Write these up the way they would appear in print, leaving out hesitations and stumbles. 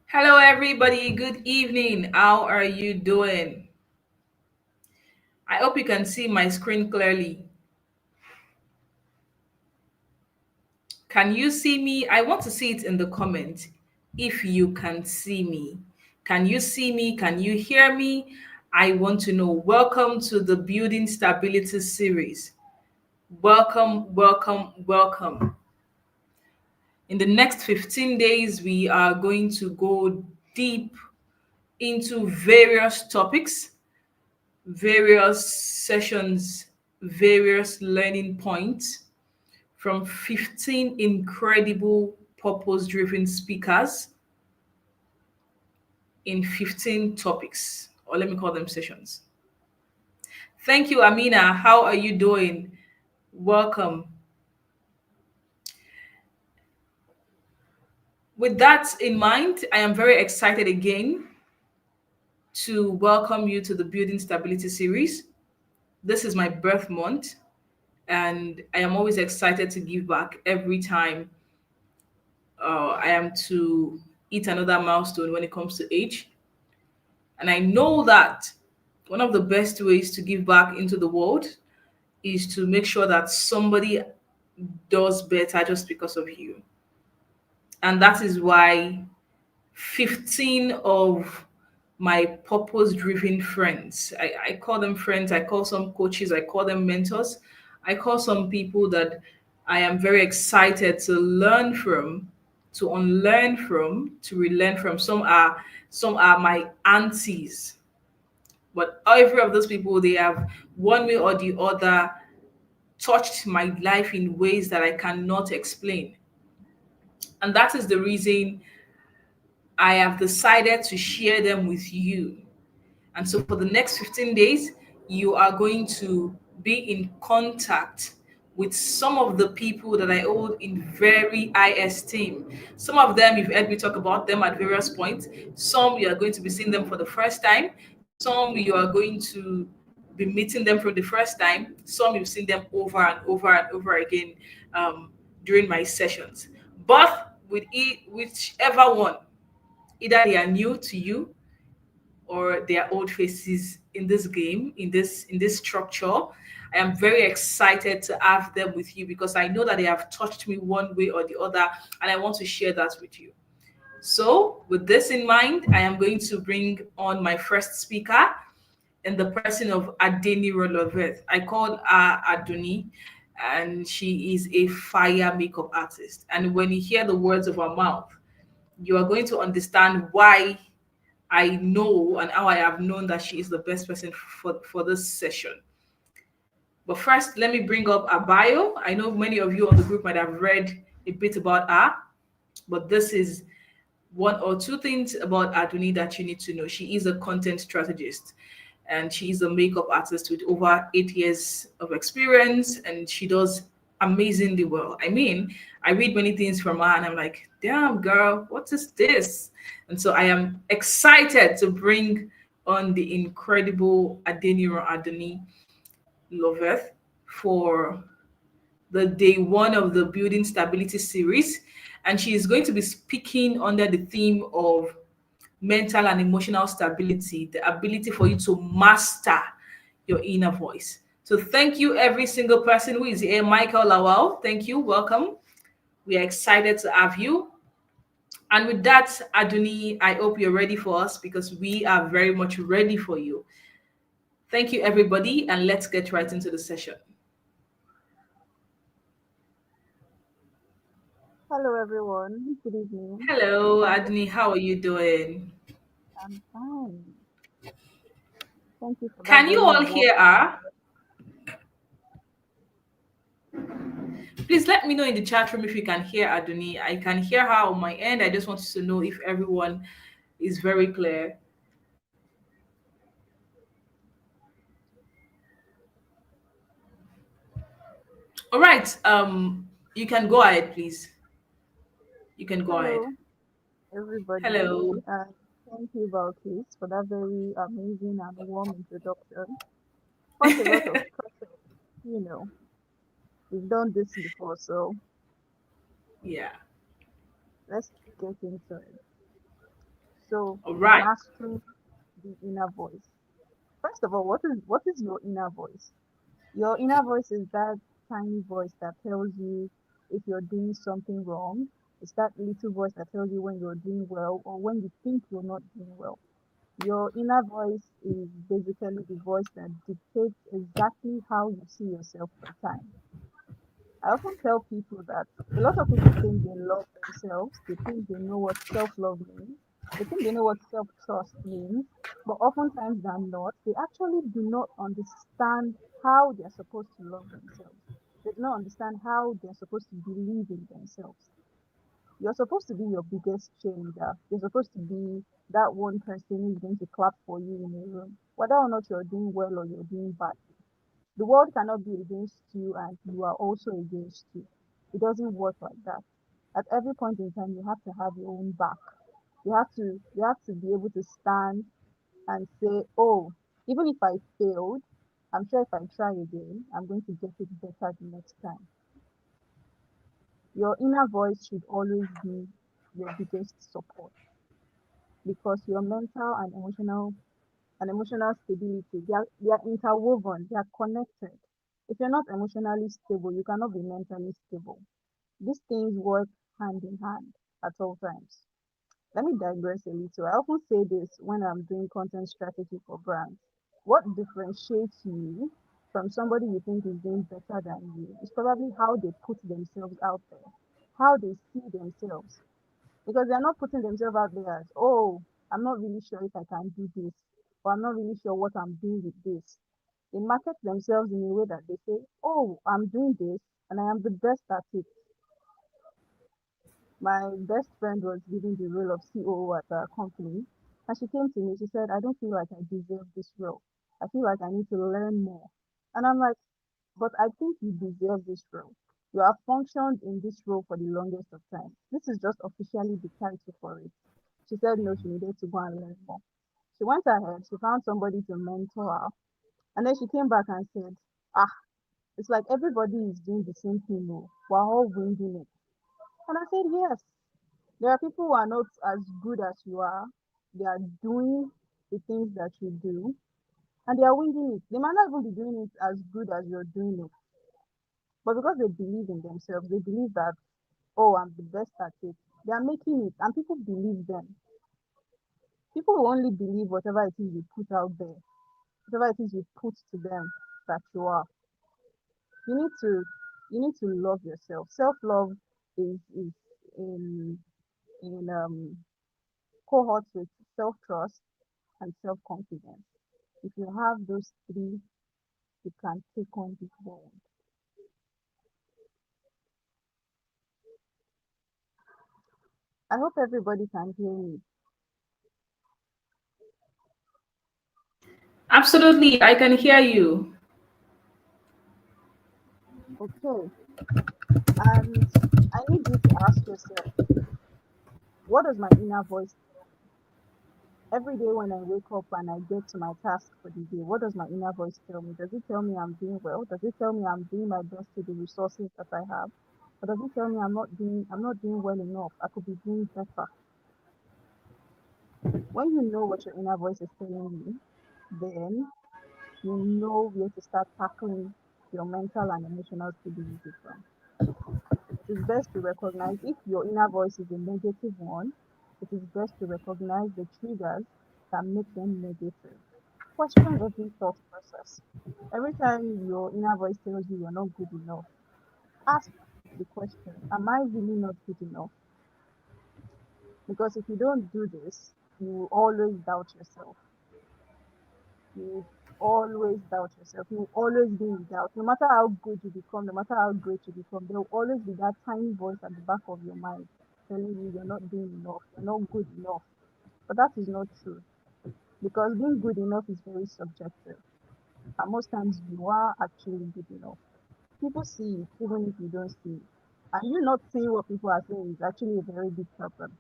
Hello, everybody. Good evening. How are you doing? I hope you can see my screen clearly. Can you see me? I want to see it in the comment if you can see me. Can you see me? Can you hear me? I want to know. Welcome to the Building Stability series. Welcome, welcome, welcome. In the next 15 days, we are going to go deep into various topics, various sessions, various learning points from 15 incredible purpose driven speakers in 15 topics, or let me call them sessions. Thank you, Amina. How are you doing? Welcome. With that in mind, I am very excited again to welcome you to the Building Stability series. This is my birth month, and I am always excited to give back every time I am to hit another milestone when it comes to age. And I know that one of the best ways to give back into the world is to make sure that somebody does better just because of you. And that is why 15 of my purpose driven friends, I call them friends, I call some coaches, I call them mentors, I call some people that I am very excited to learn from, to unlearn from, to relearn from. Some are my aunties, but every of those people, they have one way or the other touched my life in ways that I cannot explain. And that is the reason I have decided to share them with you. And so for the next 15 days, you are going to be in contact with some of the people that I hold in very high esteem. Some of them, you've heard me talk about them at various points. Some, you are going to be seeing them for the first time. Some, you are going to be meeting them for the first time. Some, you've seen them over and over and over again during my sessions. But whichever one, either they are new to you or their old faces in this game, in this structure. I am very excited to have them with you because I know that they have touched me one way or the other, and I want to share that with you. So, with this in mind, I am going to bring on my first speaker in the person of Adeniran Loveth. I called her Aduni, and she is a fire makeup artist. And when you hear the words of her mouth, you are going to understand why I know and how I have known that she is the best person for this session. But first, let me bring up her bio. I know many of you on the group might have read a bit about her, but this is one or two things about Aduni that you need to know. She is a content strategist, and she is a makeup artist with over 8 years of experience, and she does amazingly well. I mean, I read many things from her and I'm like, damn girl, what is this? And so I am excited to bring on the incredible Adeniran Adunni Loveth for the day one of the Building Stability series. And she is going to be speaking under the theme of mental and emotional stability, the ability for you to master your inner voice. So thank you, every single person who is here. Michael Lawal, thank you. Welcome. We are excited to have you. And with that, Aduni, I hope you're ready for us because we are very much ready for you. Thank you, everybody, and let's get right into the session. Hello, everyone. Good evening. Hello, Aduni. How are you doing? I'm fine. Thank you for that Can you very all warm. hear her? Please let me know in the chat room if you can hear Aduni. I can hear her on my end. I just want to know if everyone is very clear. All right. You can go ahead, please. You can go ahead. Hello, everybody. Hello. And thank you, Balkis, for that very amazing and warm introduction. Quite a lot of pressure. You know, we've done this before, so Yeah. let's get into it. So All right. mastering the inner voice. First of all, what is your inner voice? Your inner voice is that tiny voice that tells you if you're doing something wrong. It's that little voice that tells you when you're doing well or when you think you're not doing well. Your inner voice is basically the voice that dictates exactly how you see yourself per time. I often tell people that a lot of people think they love themselves, they think they know what self love means, they think they know what self trust means, but oftentimes than not, they actually do not understand how they're supposed to love themselves. They do not understand how they're supposed to believe in themselves. You're supposed to be your biggest cheerleader. You're supposed to be that one person who's going to clap for you in a room, whether or not you're doing well or you're doing bad. The world cannot be against you and you are also against you. It doesn't work like that. At every point in time, you have to have your own back. You have to be able to stand and say, oh, even if I failed, I'm sure if I try again, I'm going to get it better the next time. Your inner voice should always be your biggest support because your mental and emotional stability, they are interwoven, they are connected. If you're not emotionally stable, you cannot be mentally stable. These things work hand in hand at all times. Let me digress a little. I often say this when I'm doing content strategy for brands. What differentiates you from somebody you think is doing better than you is probably how they put themselves out there, how they see themselves. Because they're not putting themselves out there as, oh, I'm not really sure if I can do this, or I'm not really sure what I'm doing with this. They market themselves in a way that they say, oh, I'm doing this and I am the best at it. My best friend was given the role of COO at our company, and she came to me. She said, I don't feel like I deserve this role. I feel like I need to learn more. And I'm like, but I think you deserve this role. You have functioned in this role for the longest of time. This is just officially the title for it. She said no, she needed to go and learn more. She went ahead, she found somebody to mentor her, and then she came back and said, ah, it's like everybody is doing the same thing, no. We're all winging it. And I said, yes, there are people who are not as good as you are. They are doing the things that you do, and they are winging it. They might not even be doing it as good as you're doing it, but because they believe in themselves, they believe that, oh, I'm the best at it. They are making it, and people believe them. People will only believe whatever it is you put out there, whatever it is you put to them that you are. You need to you need to love yourself. Self love is in cohorts with self trust and self confidence. If you have those three, you can take on this world. I hope everybody can hear me. Absolutely, I can hear you. Okay, and I need you to ask yourself, what does my inner voice every day when I wake up and I get to my task for the day? What does my inner voice tell me? Does it tell me I'm doing well? Does it tell me I'm doing my best with the resources that I have? Or does it tell me I'm not doing well enough? I could be doing better. When you know what your inner voice is telling you, then you know where to start tackling your mental and emotional stability from. It is best to recognize if your inner voice is a negative one, it is best to recognize the triggers that make them negative. Question every thought process. Every time your inner voice tells you you're not good enough, ask the question, am I really not good enough? Because if you don't do this, you will always doubt yourself. You will always doubt yourself. You will always be in doubt. No matter how good you become, no matter how great you become, there will always be that tiny voice at the back of your mind telling you you're not doing enough, you're not good enough. But that is not true because being good enough is very subjective. And most times you are actually good enough. People see it even if you don't see it. And you not seeing what people are saying is actually a very big problem.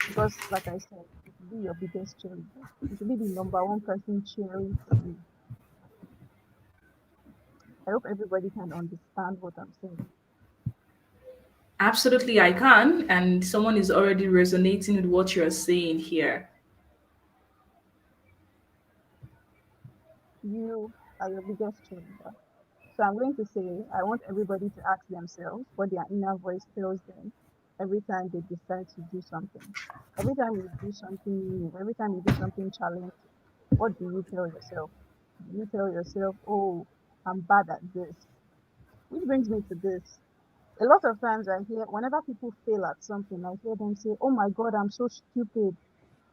Because, like I said, you should be your biggest cheerleader. You should be the number one person cheering for you. I hope everybody can understand what I'm saying. Absolutely, I can. And someone is already resonating with what you're saying here. You are your biggest cheerleader. So I'm going to say, I want everybody to ask themselves what their inner voice tells them every time they decide to do something. Every time you do something new, every time you do something challenging, what do you tell yourself? Do you tell yourself, oh, I'm bad at this? Which brings me to this. A lot of times I hear, whenever people fail at something, I hear them say, oh my God, I'm so stupid.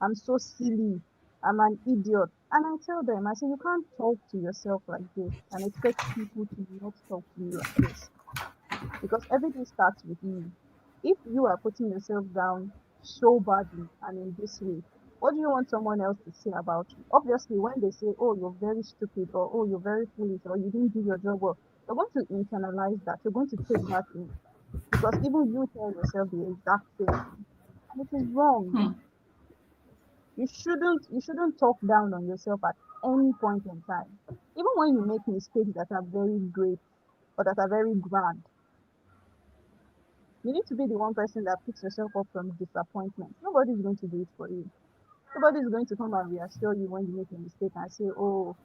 I'm so silly. I'm an idiot. And I tell them, I say, you can't talk to yourself like this and expect people to not talk to you like this because everything starts with you. If you are putting yourself down so badly and in this way, what do you want someone else to say about you? Obviously, when they say, oh, you're very stupid or oh, you're very foolish or you didn't do your job well, you're going to internalize that. You're going to take that in because even you tell yourself the exact same thing. And it is wrong. You shouldn't talk down on yourself at any point in time. Even when you make mistakes that are very great or that are very grand, you need to be the one person that picks yourself up from disappointment. Nobody's going to do it for you. Nobody's going to come and reassure you when you make a mistake and say, oh,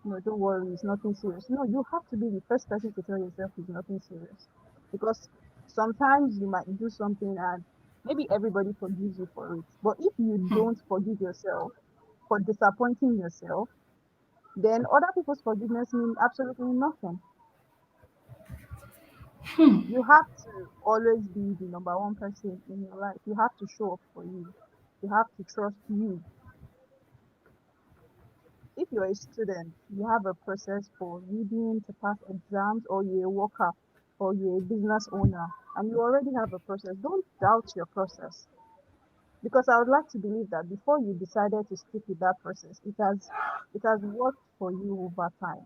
no, don't worry, it's nothing serious. No, you have to be the first person to tell yourself it's nothing serious. Because sometimes you might do something and maybe everybody forgives you for it. But if you don't forgive yourself for disappointing yourself, then other people's forgiveness mean absolutely nothing. You have to always be the number one person in your life. You have to show up for you. You have to trust you. If you're a student, you have a process for reading to pass exams, or you're a worker, or you're a business owner, and you already have a process. Don't doubt your process. Because I would like to believe that before you decided to stick with that process, it has worked for you over time.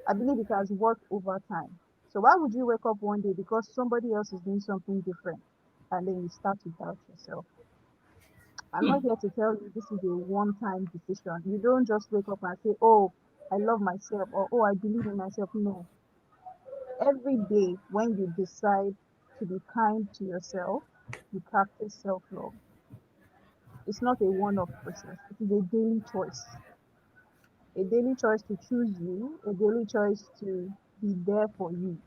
I believe it has worked over time. So why would you wake up one day because somebody else is doing something different and then you start to doubt yourself? I'm not here to tell you this is a one-time decision. You don't just wake up and say, oh, I love myself or oh, I believe in myself. No. Every day when you decide to be kind to yourself, you practice self-love. It's not a one-off process. It is a daily choice. A daily choice to choose you, a daily choice to be there for you.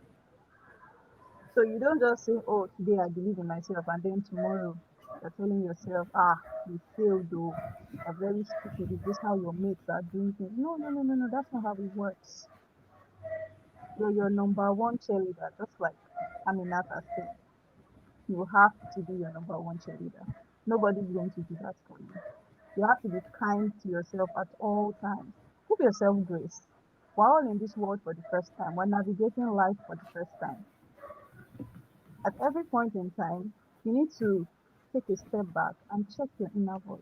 So you don't just say, oh, today I believe in myself, and then tomorrow you're telling yourself, ah, you failed though. You're very stupid. Is this how your mates are doing things? No, no, no, no, no. That's not how it works. You're your number one cheerleader, just like Aminata said. You have to be your number one cheerleader. Nobody's going to do that for you. You have to be kind to yourself at all times. Give yourself grace. We're all in this world for the first time. We're navigating life for the first time. At every point in time, you need to take a step back and check your inner voice.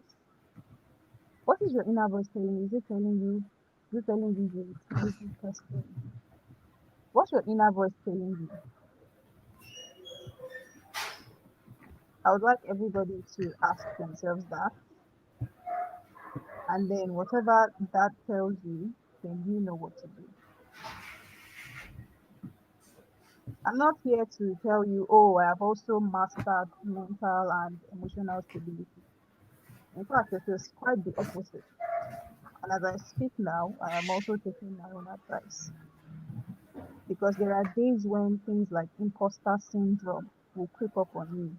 What is your inner voice telling you? Is it telling you you're a talented person? What's your inner voice telling you? I would like everybody to ask themselves that. And then whatever that tells you, then you know what to do. I'm not here to tell you, oh, I have also mastered mental and emotional stability. In fact, it is quite the opposite. And as I speak now, I am also taking my own advice because there are days when things like imposter syndrome will creep up on you.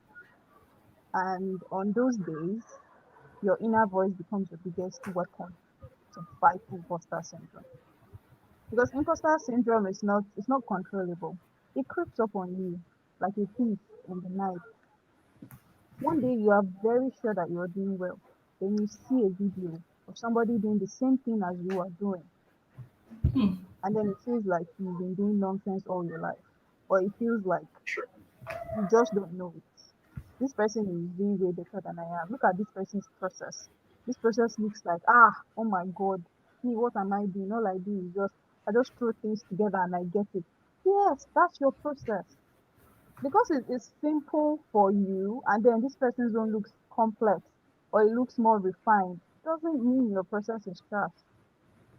And on those days, your inner voice becomes your biggest weapon to fight imposter syndrome. Because imposter syndrome is not it's not controllable. It creeps up on you like a thief in the night. One day you are very sure that you are doing well. Then you see a video of somebody doing the same thing as you are doing. And then it feels like you've been doing nonsense all your life. Or it feels like you just don't know it. This person is doing way better than I am. Look at this person's process. This process looks like, ah, oh my God, me, what am I doing? All I do is I just throw things together and I get it. Yes, that's your process. Because it is simple for you, and then this person's own looks complex or it looks more refined, doesn't mean your process is trash.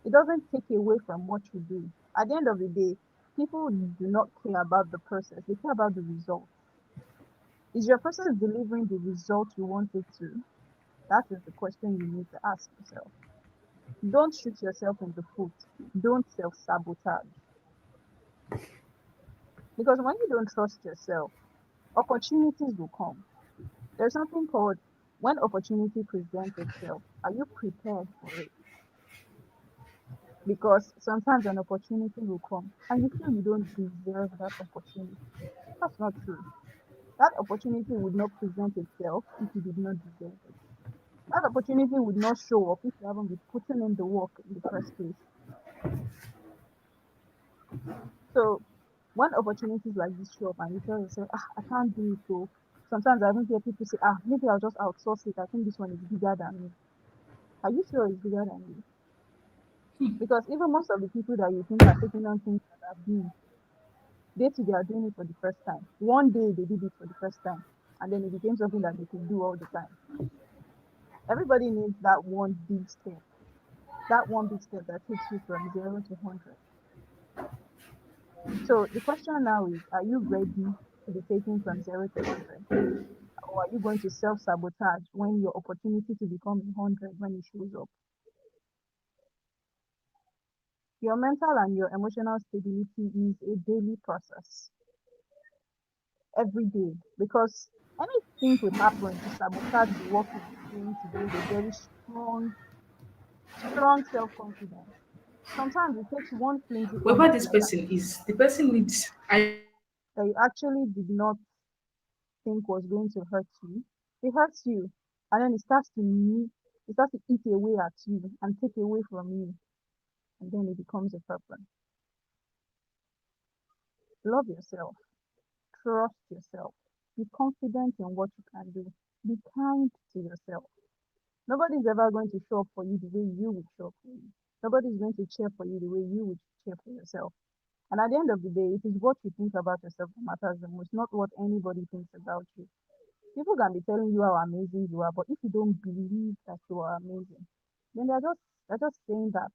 It doesn't take away from what you do. At the end of the day, People do not care about the process, they care about the result. Is your process delivering the result you want it to? That is the question you need to ask yourself. Don't shoot yourself in the foot. Don't self sabotage. Because when you don't trust yourself, opportunities will come. There's something called when opportunity presents itself, are you prepared for it? Because sometimes an opportunity will come and you feel you don't deserve that opportunity. That's not true. That opportunity would not present itself if you did not deserve it. That opportunity would not show up if you haven't been putting in the work in the first place. So when opportunities like this show up and you tell yourself, I can't do it, so sometimes I even hear people say, maybe I'll just outsource it. I think this one is bigger than me. Are you sure it's bigger than you? Because even most of the people that you think are taking on things that are big, they are doing it for the first time. One day they did it for the first time, and then it became something that they could do all the time. Everybody needs that one big step, that one big step that takes you from 0 to 100. So the question now is, are you ready to be taken from 0 to 100? Or are you going to self sabotage when your opportunity to become 100 when it shows up? Your mental and your emotional stability is a daily process every day because anything could happen to sabotage the work you've been doing to build a very strong, strong self confidence. Sometimes it takes one flimsy Whoever comment this like that person is, the person needs. that you actually did not think was going to hurt you. It hurts you, and then it starts to eat away at you and take away from you, and then it becomes a problem. Love yourself, trust yourself, be confident in what you can do, be kind to yourself. Nobody's ever going to show up for you the way you would show up for you. Nobody's going to cheer for you the way you would cheer for yourself. And at the end of the day, it is what you think about yourself that matters the most, not what anybody thinks about you. People can be telling you how amazing you are, but if you don't believe that you are amazing, then they're just saying that.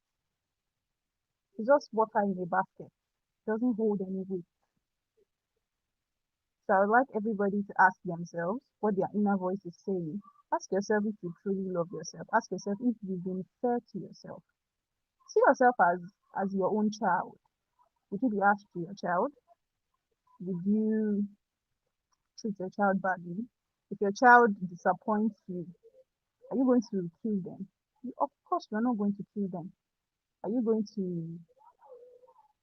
It's just water in a basket. It doesn't hold any weight. So I would like everybody to ask themselves what their inner voice is saying. Ask yourself if you truly love yourself. Ask yourself if you've been fair to yourself. See yourself as your own child. Would you be asked to your child? Would you treat your child badly? If your child disappoints you, are you going to kill them? Of course, you're not going to kill them. Are you going to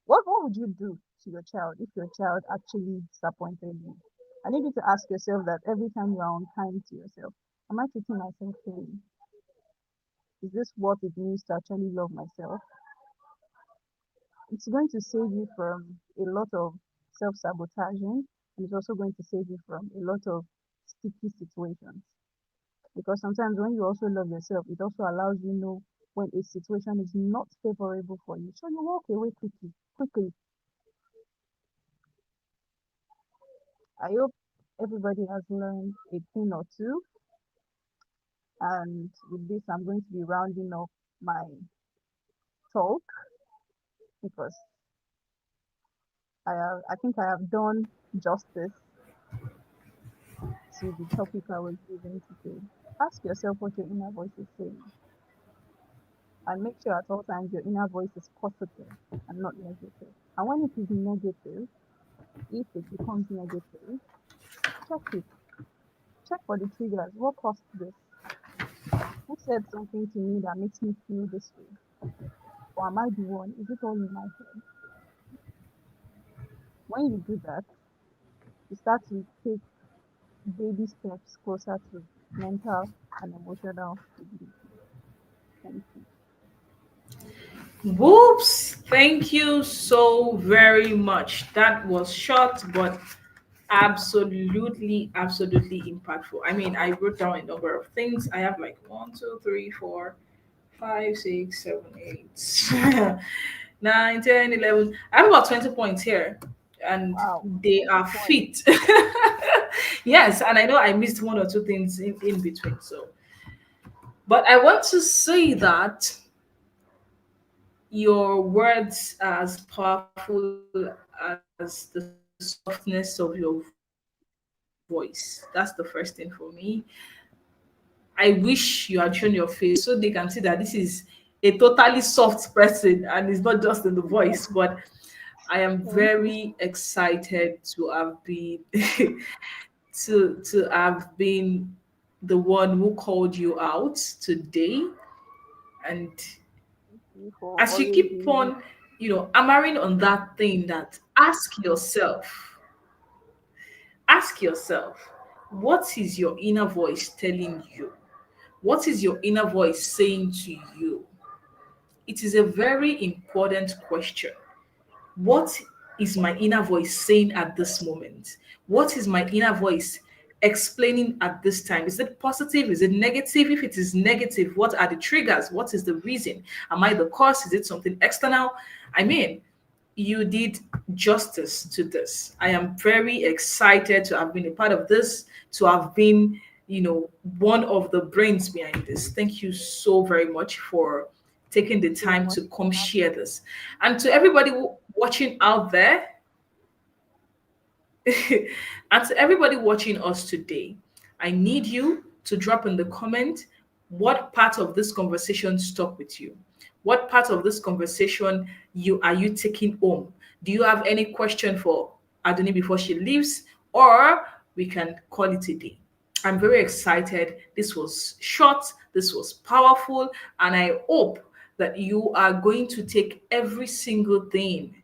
what would you do to your child if your child actually disappointed you? I need you to ask yourself that every time you are unkind to yourself. Am I treating myself fairly? Is this what it means to actually love myself? It's going to save you from a lot of self sabotaging, and it's also going to save you from a lot of sticky situations. Because sometimes when you also love yourself, it also allows you know when a situation is not favorable for you. So you walk away quickly, quickly. I hope everybody has learned a thing or two. And with this, I'm going to be rounding up my talk because I think I have done justice to the topic I was given today. Ask yourself what your inner voice is saying, and make sure at all times your inner voice is positive and not negative. And when it is negative, if it becomes negative, check it. Check for the triggers. What caused this? Who said something to me that makes me feel this way? Or am I the one? Is it all in my head? When you do that, you start to take baby steps closer to mental and emotional stability. Thank you. Whoops! Thank you so very much. That was short, but absolutely impactful. I mean, I wrote down a number of things. I have like one, two, three, four, five, six, seven, eight, 9, 10, 11. I have about 20 points here, and Wow. they 20 are points. fit. Yes, and I know I missed one or two things in between. So, but I want to say that your words are as powerful as as the softness of your voice. That's the first thing for me. I wish you had shown your face so they can see that this is a totally soft person and it's not just in the voice. But I am very Thank you. excited to have been to have been the one who called you out today. And Thank you for as you always keep being on, hammering on that thing, that ask yourself, what is your inner voice telling you? What is your inner voice saying to you? It is a very important question. What is my inner voice saying at this moment? What is my inner voice explaining at this time? Is it positive? Is it negative? If it is negative, what are the triggers? What is the reason? Am I the cause? Is it something external? I mean, you did justice to this. I am very excited to have been a part of this, to have been, one of the brains behind this. Thank you so very much for taking the so time much to for come having share me. this. And to everybody watching out there, and to everybody watching us today, I need you to drop in the comment what part of this conversation stuck with you. What part of this conversation you taking home? Do you have any question for Adoni before she leaves? Or we can call it a day. I'm very excited. This was short, this was powerful, and I hope that you are going to take every single thing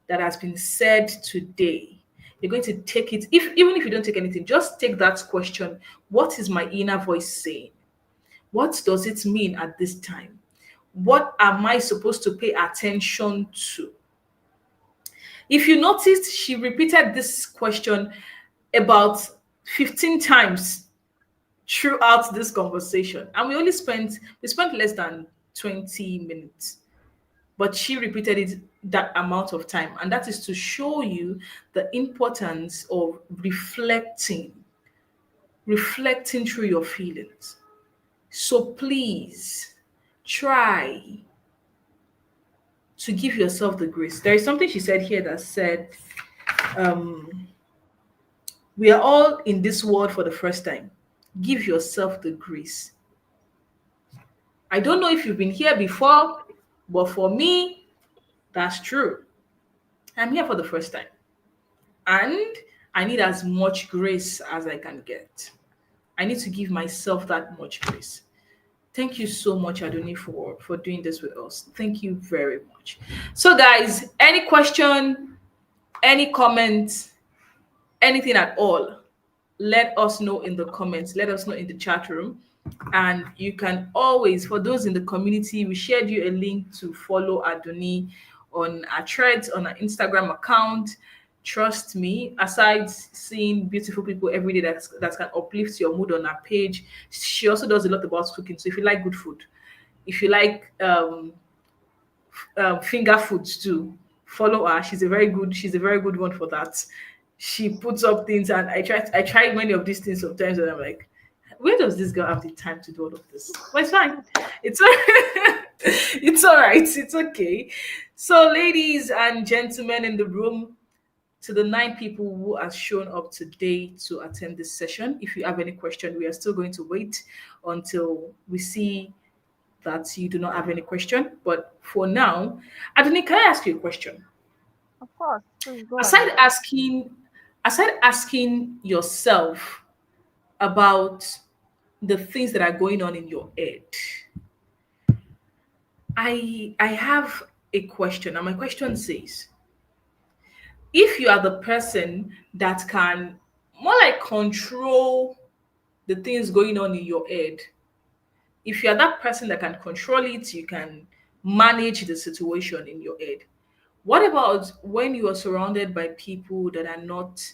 that has been said today. You're going to take it, if even if you don't take anything, just take that question. What is my inner voice saying? What does it mean at this time? What am I supposed to pay attention to? If you noticed, she repeated this question about 15 times throughout this conversation. And we spent less than 20 minutes, but she repeated it that amount of time, and that is to show you the importance of reflecting through your feelings. So please try to give yourself the grace. There is something she said here that said, um, we are all in this world for the first time. Give yourself the grace. I don't know if you've been here before, but for me, that's true. I'm here for the first time. And I need as much grace as I can get. I need to give myself that much grace. Thank you so much, Adoni, for doing this with us. Thank you very much. So, guys, any question, any comment, anything at all, let us know in the comments. Let us know in the chat room. And you can always, for those in the community, we shared you a link to follow Adoni on our threads, on our Instagram account. Trust me, aside seeing beautiful people every day that can uplift your mood on our page, she also does a lot about cooking. So if you like good food, if you like finger foods too, follow her. She's a very good one for that. She puts up things, and I try many of these things sometimes, and I'm like, where does this girl have the time to do all of this? But it's fine. It's it's all right. It's okay. So, ladies and gentlemen in the room, to the 9 people who have shown up today to attend this session, if you have any question, we are still going to wait until we see that you do not have any question. But for now, Adoni, can I ask you a question? Of course, please go Aside ahead. asking, aside asking yourself about the things that are going on in your head, I have a question, and my question says, if you are the person that can more like control the things going on in your head, if you are that person that can control it, you can manage the situation in your head. What about when you are surrounded by people that are not,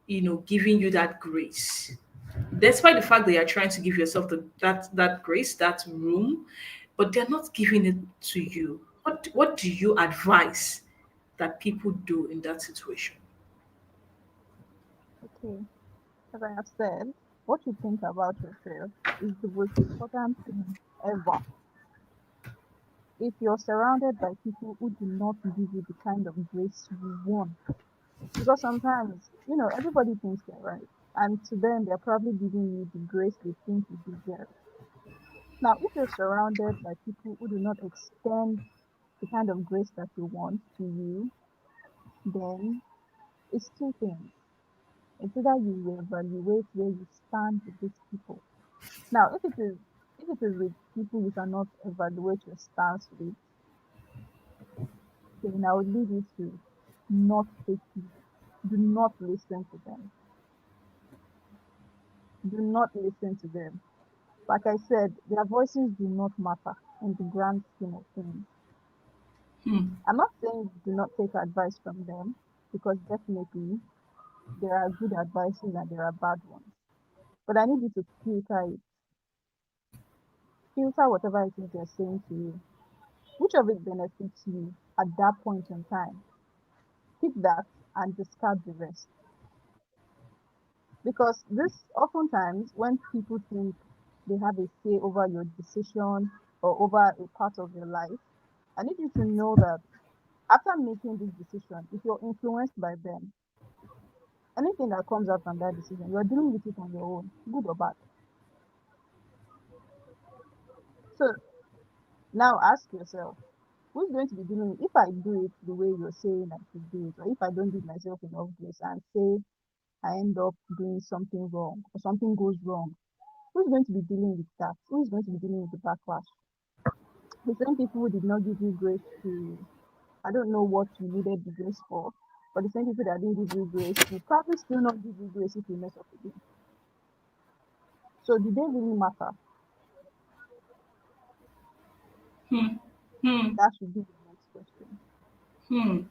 giving you that grace? Despite the fact that you're trying to give yourself that grace, that room, but they're not giving it to you. What do you advise that people do in that situation? Okay, as I have said, what you think about yourself is the most important thing ever. if you're surrounded by people who do not give you the kind of grace you want, because sometimes, everybody thinks they're right. And to them, they're probably giving you the grace they think you deserve. Now, if you're surrounded by people who do not extend the kind of grace that you want to you, then it's two things. It's either you reevaluate where you stand with these people. Now, if it is with people you cannot evaluate your stance with, then I would lead you to not take it. Do not listen to them. Do not listen to them. Like I said, their voices do not matter in the grand scheme of things. Hmm. I'm not saying do not take advice from them, because definitely there are good advices and there are bad ones. But I need you to filter it. Filter whatever it is they're saying to you. Which of it benefits you at that point in time? Pick that and discard the rest. Because this oftentimes when people think they have a say over your decision or over a part of your life, I need you to know that after making this decision, if you're influenced by them, anything that comes out from that decision, you're dealing with it on your own, good or bad. So now ask yourself, who's going to be dealing with, if I do it the way you're saying I should do it, or if I don't give myself enough grace and say I end up doing something wrong or something goes wrong, who's going to be dealing with that? Who is going to be dealing with the backlash? The same people who did not give you grace to, I don't know what you needed the grace for, but the same people that didn't give you grace will probably still not give you grace if you mess up again. So do they really matter? Hmm. Hmm. That should be the next question. Hmm.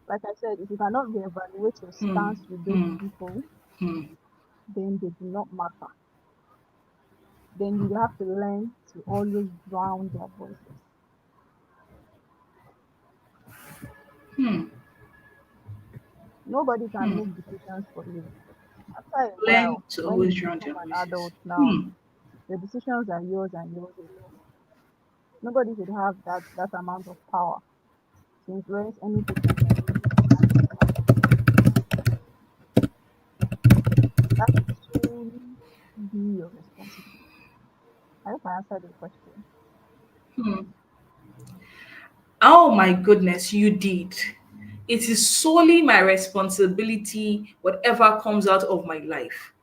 Like I said, if you cannot reevaluate your Hmm. stance with those Hmm. people, Hmm. then they do not matter. Then you have to learn to always drown their voices. Hmm. Nobody can Hmm. make decisions for you. After a Learn while, to when always you drown become their an voices. adult now, Hmm. your decisions are yours and yours alone. Nobody should have that amount of power to influence anything that you do or decide. That should solely be your responsibility. I hope I answered your question. Hmm. Oh my goodness, you did. It is solely my responsibility, whatever comes out of my life.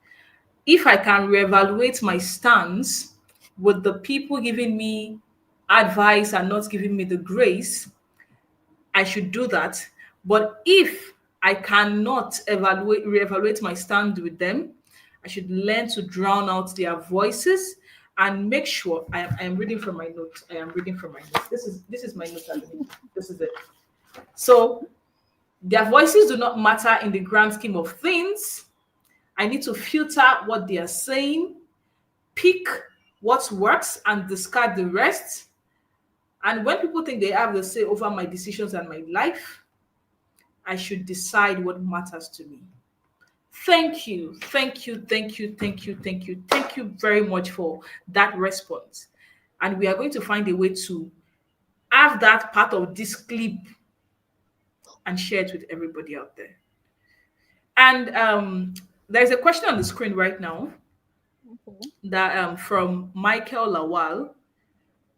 If I can reevaluate my stance with the people giving me advice and not giving me the grace, I should do that. But if I cannot reevaluate my stand with them, I should learn to drown out their voices and make sure I am reading from my notes. I am reading from my notes. This is my note, Adoni. This is it. So their voices do not matter in the grand scheme of things. I need to filter what they are saying, pick what works and discard the rest. And when people think they have the say over my decisions and my life, I should decide what matters to me. Thank you, thank you, thank you, thank you, thank you, thank you very much for that response. And we are going to find a way to have that part of this clip and share it with everybody out there. And there's a question on the screen right now Okay. that from Michael Lawal.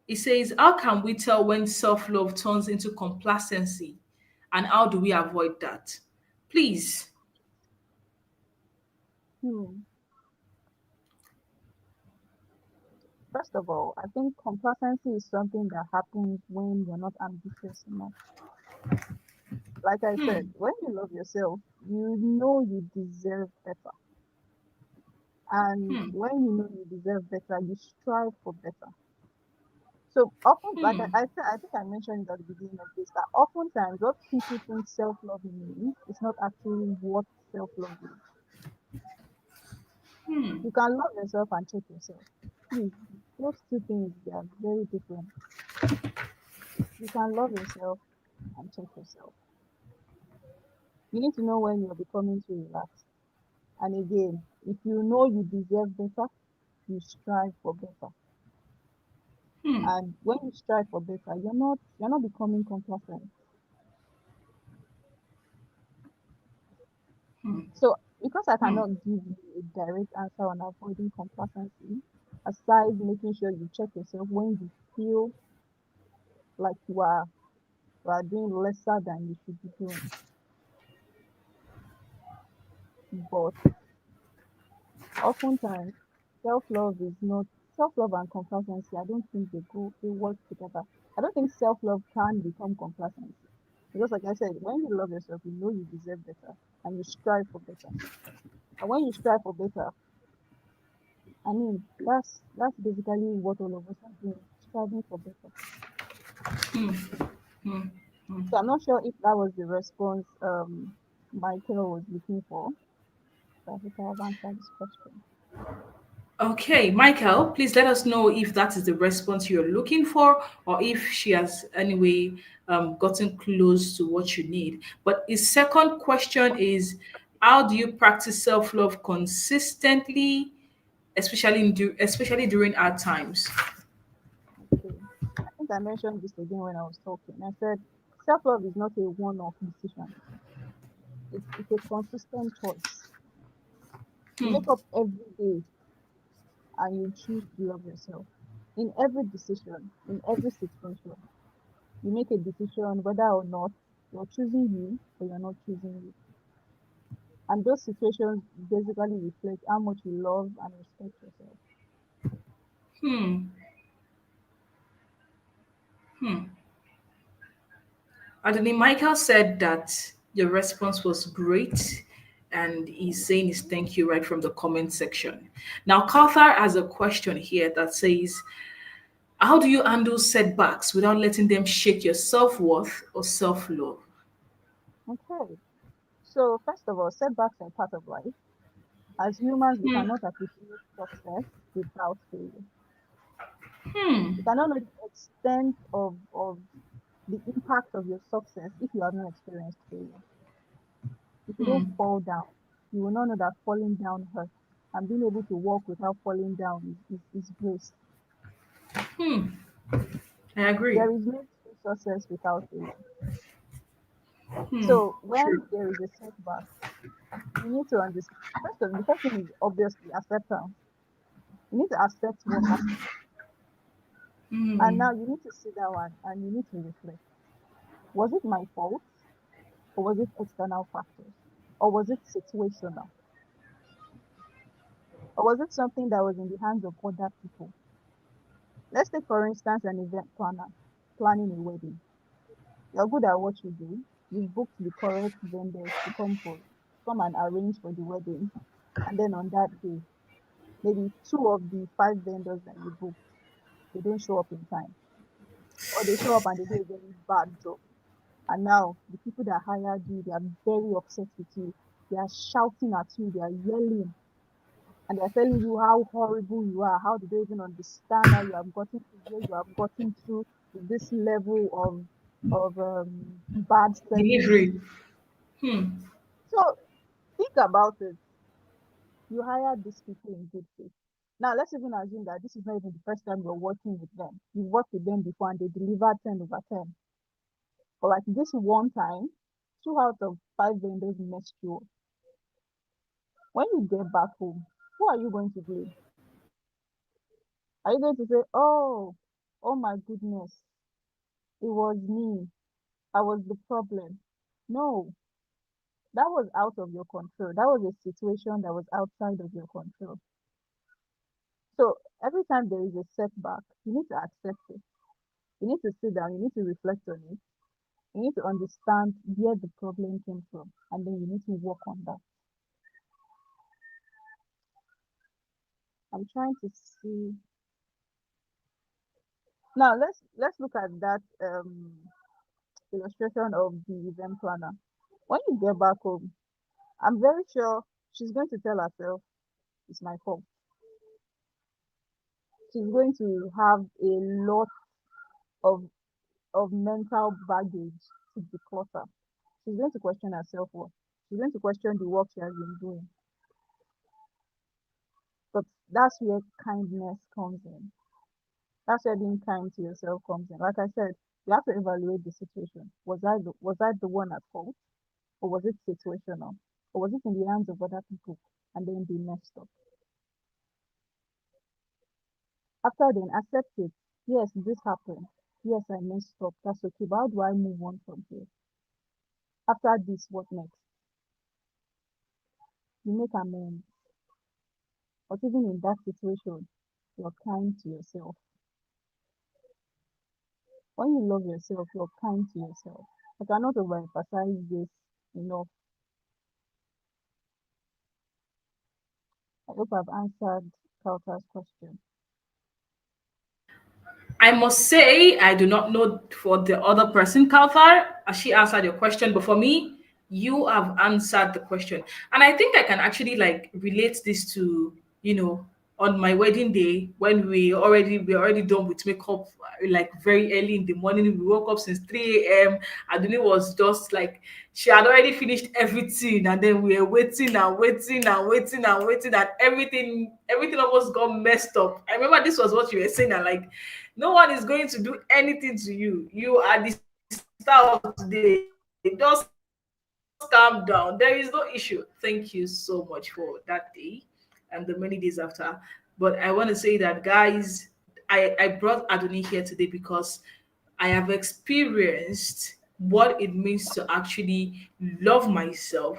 It says, "How can we tell when self-love turns into complacency, and how do we avoid that?" Please. Hmm. First of all, I think complacency is something that happens when you're not ambitious enough. Like I said, when you love yourself, you know you deserve better. And Hmm. when you know you deserve better, you strive for better. So often, like Hmm. I think I mentioned at the beginning of this, that oftentimes what people think self-love means is not actually what self-love is. Hmm. You can love yourself and check yourself. Please, those two things, they are very different. You can love yourself and check yourself. You need to know when you're becoming too relaxed. And again, if you know you deserve better, you strive for better. Hmm. And when you strive for better, you're not becoming complacent. Hmm. So because I Hmm. cannot give you a direct answer on avoiding complacency, aside making sure you check yourself when you feel like you are doing lesser than you should be doing. But oftentimes self-love is not self-love and complacency. I don't think they work together. I don't think self-love can become complacency. Because like I said, when you love yourself, you know you deserve better and you strive for better. And when you strive for better, I mean that's basically what all of us are doing, striving for better. Hmm. So I'm not sure if that was the response Michael was looking for. So I hope I have answered this question. Okay, Michael, please let us know if that is the response you're looking for or if she has anyway gotten close to what you need. But his second question is, how do you practice self-love consistently, especially during hard times? Okay. I think I mentioned this again when I was talking. I said self-love is not a one-off decision. It's a consistent choice. You Hmm. wake up every day and you choose to love yourself. In every decision, in every situation, you make a decision whether or not you're choosing you or you're not choosing you. And those situations basically reflect how much you love and respect yourself. Hmm. Hmm. Adoni, Michael said that your response was great, and he's saying his thank you right from the comment section. Now, Kauthar has a question here that says, how do you handle setbacks without letting them shake your self worth or self love? Okay. So first of all, setbacks are part of life. As humans, we cannot appreciate success without failure. You cannot know the extent of the impact of your success if you have not experienced failure. If you don't fall down, you will not know that falling down hurts. And being able to walk without falling down is grace. I agree. There is no true success without failure. Hmm. So True. when there is a setback, you need to understand. The first thing is obviously acceptance. You need to accept what happened. And now you need to sit down and you need to reflect. Was it my fault? Or was it external factors? Or was it situational? Or was it something that was in the hands of other people? Let's take, for instance, an event planner planning a wedding. You're good at what you do. You've booked the correct vendors to come and arrange for the wedding. And then on that day, maybe two of the five vendors that you booked, they don't show up in time. Or they show up and they do a very bad job. And now the people that hired you, they are very upset with you. They are shouting at you, they are yelling, and they're telling you how horrible you are. How do they even understand how you have gotten to where you have gotten to with this level of bad service? Delivery. Hmm. So think about it. You hired these people in good faith. Now let's even assume that this is not even the first time you're working with them. You've worked with them before and they delivered 10 over 10. But like this one time, two out of five vendors messed you up. When you get back home, who are you going to blame? Are you going to say, oh my goodness, it was me. I was the problem. No, that was out of your control. That was a situation that was outside of your control. So every time there is a setback, you need to accept it. You need to sit down, you need to reflect on it. You need to understand where the problem came from, and then you need to work on that. I'm trying to see. Now let's look at that illustration of the event planner. When you get back home, I'm very sure she's going to tell herself it's my fault. She's going to have a lot of mental baggage to declutter. She's going to question herself worth. She's going to question the work she has been doing. But that's where kindness comes in. That's where being kind to yourself comes in. Like I said, you have to evaluate the situation. Was I the one at fault, or was it situational, or was it in the hands of other people, and then they messed up? After then, accept it. Yes, this happened. Yes, I messed up. That's okay. But how do I move on from here? After this, what next? You make amends. But even in that situation, you're kind to yourself. When you love yourself, you're kind to yourself. I cannot overemphasize this enough. I hope I've answered Kautar's question. I must say, I do not know for the other person, Kauthar, as she answered your question, but for me, you have answered the question. And I think I can actually like relate this to, you know, on my wedding day when we're already done with makeup like very early in the morning. We woke up since 3 a.m. Aduni was just like she had already finished everything, and then we were waiting and waiting and waiting and waiting, and everything almost got messed up. I remember this was what you were saying, and like no one is going to do anything to you. You are the star of today. Just calm down. There is no issue. Thank you so much for that day and the many days after. But I want to say that, guys, I brought Adoni here today because I have experienced what it means to actually love myself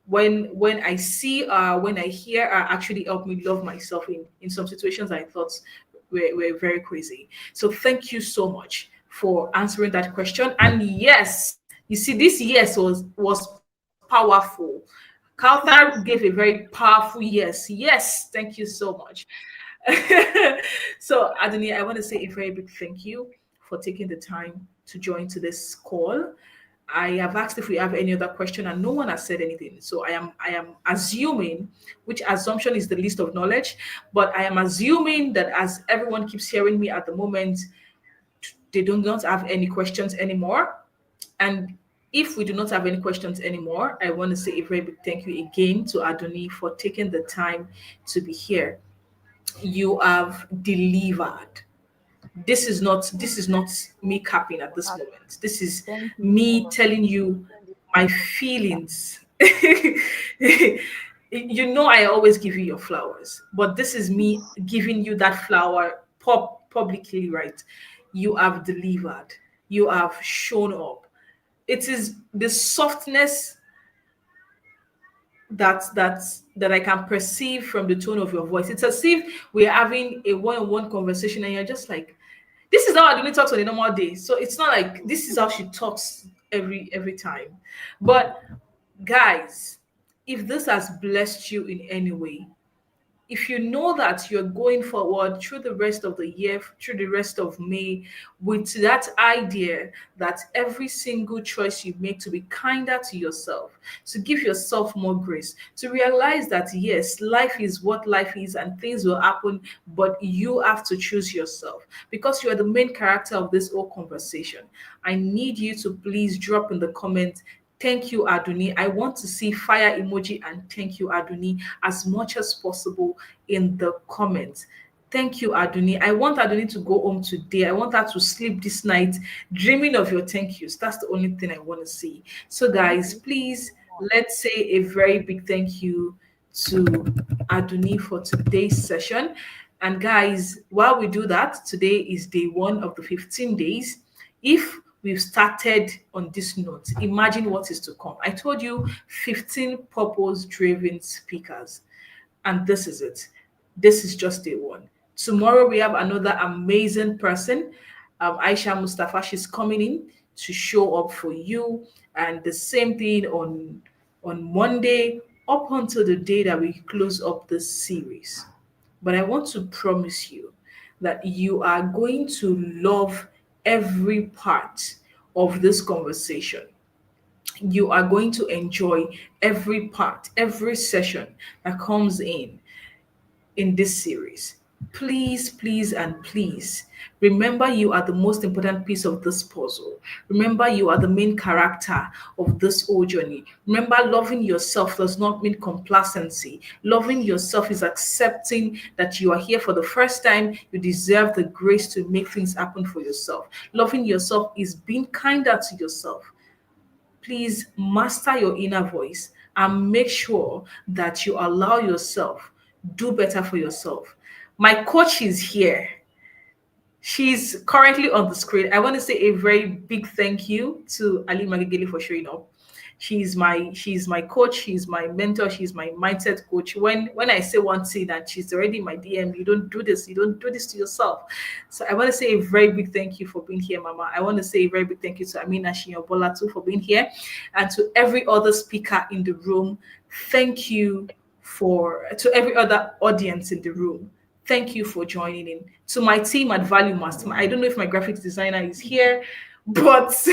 when I see when I hear her actually help me love myself in some situations I thought were very crazy. So thank you so much for answering that question. And yes, you see, this yes was powerful. Kautar gave a very powerful yes. Yes, thank you so much. So, Adoni, I want to say a very big thank you for taking the time to join to this call. I have asked if we have any other question, and no one has said anything. So I am assuming, which assumption is the least of knowledge, but I am assuming that as everyone keeps hearing me at the moment, they do not have any questions anymore. And if we do not have any questions anymore, I want to say a very big thank you again to Adoni for taking the time to be here. You have delivered. This is not me capping at this Uh, moment. This is Thank you so me much telling for you making this my possible. feelings. You know I always give you your flowers, but this is me giving you that flower publicly, right? You have delivered. You have shown up. It is the softness that I can perceive from the tone of your voice. It's as if we're having a one-on-one conversation and you're just like, this is how Aduni talks on a normal day. So it's not like this is how she talks every time. But guys, if this has blessed you in any way, if you know that you're going forward through the rest of the year, through the rest of May, with that idea that every single choice you make to be kinder to yourself, to give yourself more grace, to realize that yes, life is what life is and things will happen, but you have to choose yourself because you are the main character of this whole conversation. I need you to please drop in the comments. Thank you, Aduni. I want to see fire emoji and thank you, Aduni, as much as possible in the comments. Thank you, Aduni. I want Aduni to go home today. I want her to sleep this night dreaming of your thank yous. That's the only thing I want to see. So, Thank guys, you please so much. let's say a very big thank you to Aduni for today's session. And guys, while we do that, today is day one of the 15 days. If we've started on this note, imagine what is to come. I told you 15 purpose driven speakers, and this is it. This is just day one. Tomorrow, we have another amazing person, Aisha Mustafa. She's coming in to show up for you, and the same thing on Monday up until the day that we close up this series. But I want to promise you that you are going to love every part of this conversation. You are going to enjoy every part, every session that comes in this series. Please, please, and please remember you are the most important piece of this puzzle. Remember you are the main character of this whole journey. Remember, loving yourself does not mean complacency. Loving yourself is accepting that you are here for the first time. You deserve the grace to make things happen for yourself. Loving yourself is being kinder to yourself. Please master your inner voice and make sure that you allow yourself do better for yourself. My coach is here. She's currently on the screen. I want to say a very big thank you to Ali Magigili for showing up. She's my coach, she's my mentor, she's my mindset coach. When I say one thing and she's already in my DM, you don't do this to yourself. So I want to say a very big thank you for being here, Mama. I want to say a very big thank you to Amina Shinyobola too for being here, and to every other speaker in the room. Thank you for to every other audience in the room. Thank you for joining in. To my team at Valuemast, I don't know if my graphics designer is here, but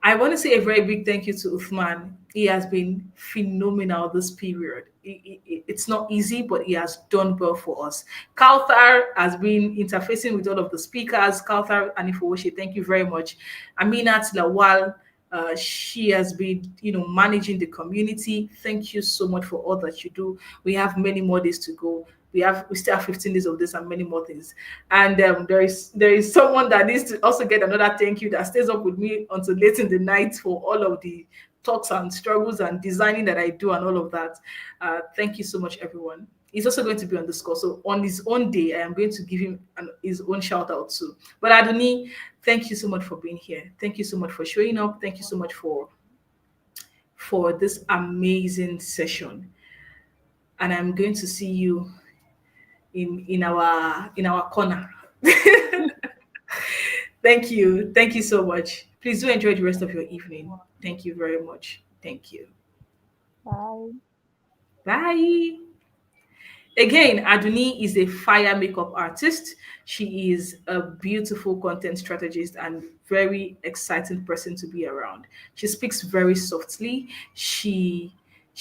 I want to say a very big thank you to Uthman. He has been phenomenal this period. It's not easy, but he has done well for us. Kauthar has been interfacing with all of the speakers. Kauthar and Ifowoshe, thank you very much. Aminat Lawal, she has been, managing the community. Thank you so much for all that you do. We have many more days to go. We still have 15 days of this and many more things. And there is someone that needs to also get another thank you that stays up with me until late in the night for all of the talks and struggles and designing that I do and all of that. Thank you so much, everyone. He's also going to be on this call. So on his own day, I am going to give him his own shout out too. But Adoni, thank you so much for being here. Thank you so much for showing up. Thank you so much for this amazing session. And I'm going to see you in our corner. Thank you so much. Please do enjoy the rest of your evening. Thank you very much. Thank you. Bye. Bye. Again, Aduni is a fire makeup artist. She is a beautiful content strategist and very exciting person to be around. She speaks very softly. She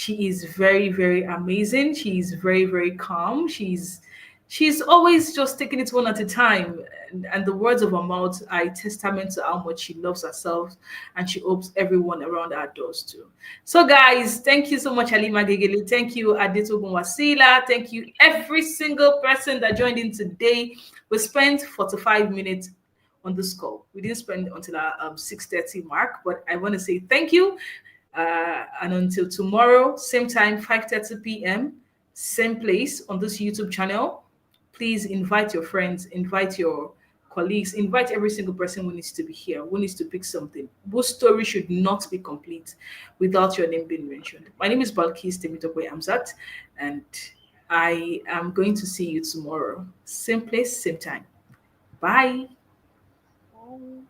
is very, very amazing. She is very, very calm. She's always just taking it one at a time. And the words of her mouth are a testament to how much she loves herself and she hopes everyone around her does too. So, guys, thank you so much, Halima Gegele. Thank you, Adetogun Wasila. Thank you, every single person that joined in today. We spent 45 minutes on this call. We didn't spend until our 6:30 mark, but I want to say thank you. And until tomorrow, same time, 5:30 p.m., same place on this YouTube channel. Please invite your friends, invite your colleagues, invite every single person who needs to be here, who needs to pick something. Whose story should not be complete without your name being mentioned. My name is Balkis Temitope Amzat, and I am going to see you tomorrow. Same place, same time. Bye. Bye.